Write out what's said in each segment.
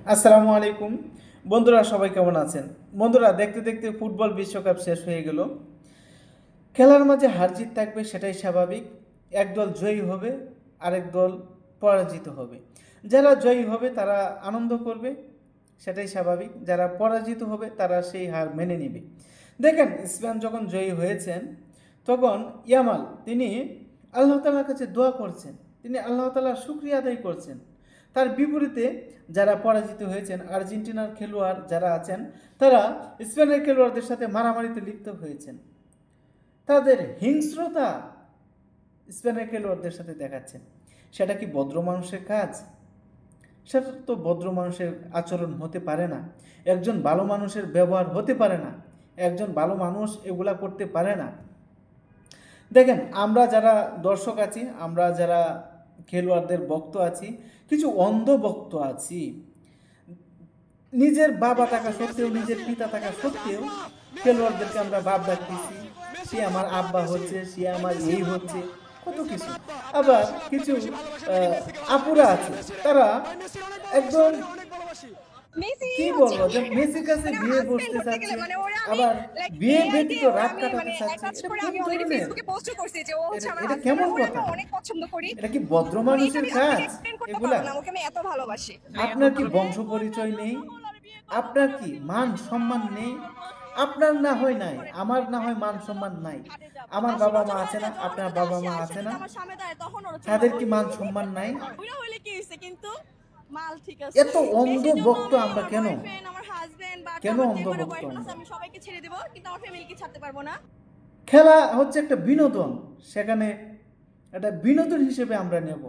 আসসালামু আলাইকুম বন্ধুরা, সবাই কেমন আছেন? বন্ধুরা, দেখতে দেখতে ফুটবল বিশ্বকাপ শেষ হয়ে গেল। খেলার মাঝে হার জিত থাকবে, সেটাই স্বাভাবিক। একদল জয়ী হবে, আরেক দল পরাজিত হবে। যারা জয়ী হবে তারা আনন্দ করবে, সেটাই স্বাভাবিক। যারা পরাজিত হবে তারা সেই হার মেনে নেবে। দেখেন, স্পেন যখন জয়ী হয়েছেন তখন ইয়ামাল তিনি আল্লাহ তাআলার কাছে দোয়া করছেন, তিনি আল্লাহ তাআলার শুকরিয়া আদায় করছেন। তার বিপরীতে যারা পরাজিত হয়েছেন, আর্জেন্টিনার খেলোয়াড় যারা আছেন, তারা স্পেনের খেলোয়াড়দের সাথে মারামারিতে লিপ্ত হয়েছেন। তাদের হিংস্রতা স্পেনের খেলোয়াড়দের সাথে দেখাচ্ছেন। সেটা কি ভদ্র মানুষের কাজ? সেটা তো ভদ্র মানুষের আচরণ হতে পারে না। একজন ভালো মানুষের ব্যবহার হতে পারে না। একজন ভালো মানুষ এগুলা করতে পারে না। দেখেন, আমরা যারা দর্শক আছি, আমরা যারা খেলোয়াড়দের ভক্ত আছি, কিছু অন্ধ ভক্ত আছি। নিজের বাবা থাকা সত্ত্বেও, নিজের পিতা থাকা সত্ত্বেও খেলোয়াড়দেরকে আমরা বাপ ডাকতেছি। সে আমার আব্বা হচ্ছে, সে আমার এই হচ্ছে, কত কিছু। আবার কিছু আপুরা আছে, তারা একদম কি বলবো, যে মেসির কাছে বিয়ে বসতে চাচ্ছে, আবার বিয়ে ব্যতীত রাত কাটাতে চাচ্ছে। এটা কোন ধরনের, এটা কেমন কথা? এটা কি ভদ্র মানুষের কাজ? এগুলা আপনার কি বংশ পরিচয় নেই? আপনার কি মান সম্মান নেই? আপনার না হয় নাই, আমার না হয় মান সম্মান নাই। আমার বাবা মা আছে না? আপনার বাবা মা আছে না? তাদের কি মান সম্মান নাই? এত অন্ধ ভক্ত আমরা কেন? কেন অন্ধ ভক্ত আমরা? খেলা হচ্ছে একটা বিনোদন, সেখানে একটা বিনোদন হিসেবে আমরা নেব।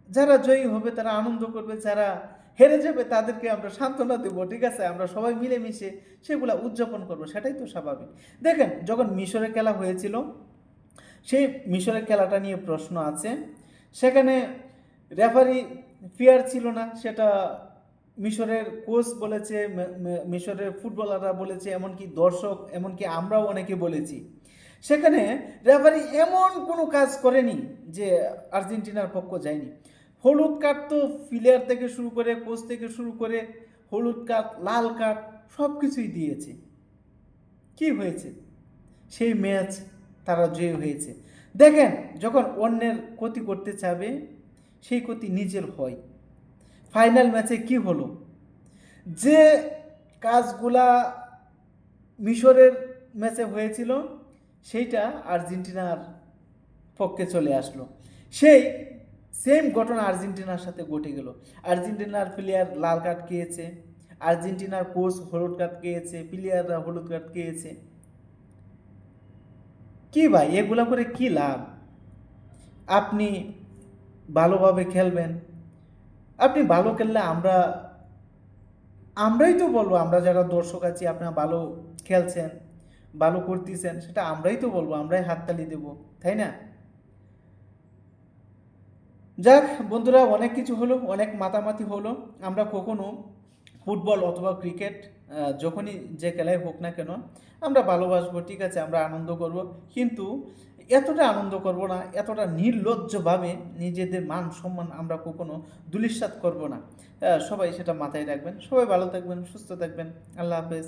যারা জয়ী হবে তারা আনন্দ করবে, যারা হেরে যাবে তাদেরকে আমরা সান্ত্বনা দেবো। ঠিক আছে, আমরা সবাই মিলেমিশে সেগুলা উদযাপন করব, সেটাই তো স্বাভাবিক। দেখেন, যখন মিশরের খেলা হয়েছিল, সেই মিশরের খেলাটা নিয়ে প্রশ্ন আছে। সেখানে রেফারি ফেয়ার ছিল না, সেটা মিশরের কোচ বলেছে, মিশরের ফুটবলাররা বলেছে, এমনকি দর্শক, এমনকি আমরাও অনেকে বলেছি। সেখানে রেফারি এমন কোনো কাজ করেনি যে আর্জেন্টিনার পক্ষ যায়নি। হলুদ কার্ড তো প্লেয়ার থেকে শুরু করে, কোচ থেকে শুরু করে, হলুদ কার্ড, লাল কার্ড, সব কিছুই দিয়েছে। কি হয়েছে? সেই ম্যাচ তারা জয়ী হয়েছে। দেখেন, যখন অন্যের ক্ষতি করতে চাবে, সেই ক্ষতি নিজের হয়। ফাইনাল ম্যাচে কি হলো? যে কাজগুলা মিশরের ম্যাচে হয়েছিল, সেইটা আর্জেন্টিনার পক্ষে চলে আসলো। সেই সেম ঘটনা আর্জেন্টিনার সাথে ঘটে গেল। আর্জেন্টিনার প্লেয়ার লাল কার্ড খেয়েছে, আর্জেন্টিনার কোচ হলুদ কার্ড খেয়েছে, প্লেয়াররা হলুদ কার্ড খেয়েছে। কি ভাই, এগুলা করে কি লাভ? আপনি ভালোভাবে খেলবেন, আপনি ভালো খেললে আমরাই তো বলবো, আমরা যারা দর্শক আছি, আপনারা ভালো খেলছেন, ভালো করতেছেন, সেটা আমরাই তো বলবো, আমরাই হাততালি দেবো, তাই না? যাক বন্ধুরা, অনেক কিছু হলো, অনেক মাতামাতি হলো। আমরা কখনো ফুটবল অথবা ক্রিকেট, যখনই যে খেলাই হোক না কেন, আমরা ভালোবাসবো, ঠিক আছে, আমরা আনন্দ করব। কিন্তু এতটা আনন্দ করব না, এতটা নির্লজ্জভাবে নিজেদের মান সম্মান আমরা কখনো ধূলিসাৎ করব না। সবাই সেটা মাথায় রাখবেন। সবাই ভালো থাকবেন, সুস্থ থাকবেন। আল্লাহ হাফেজ।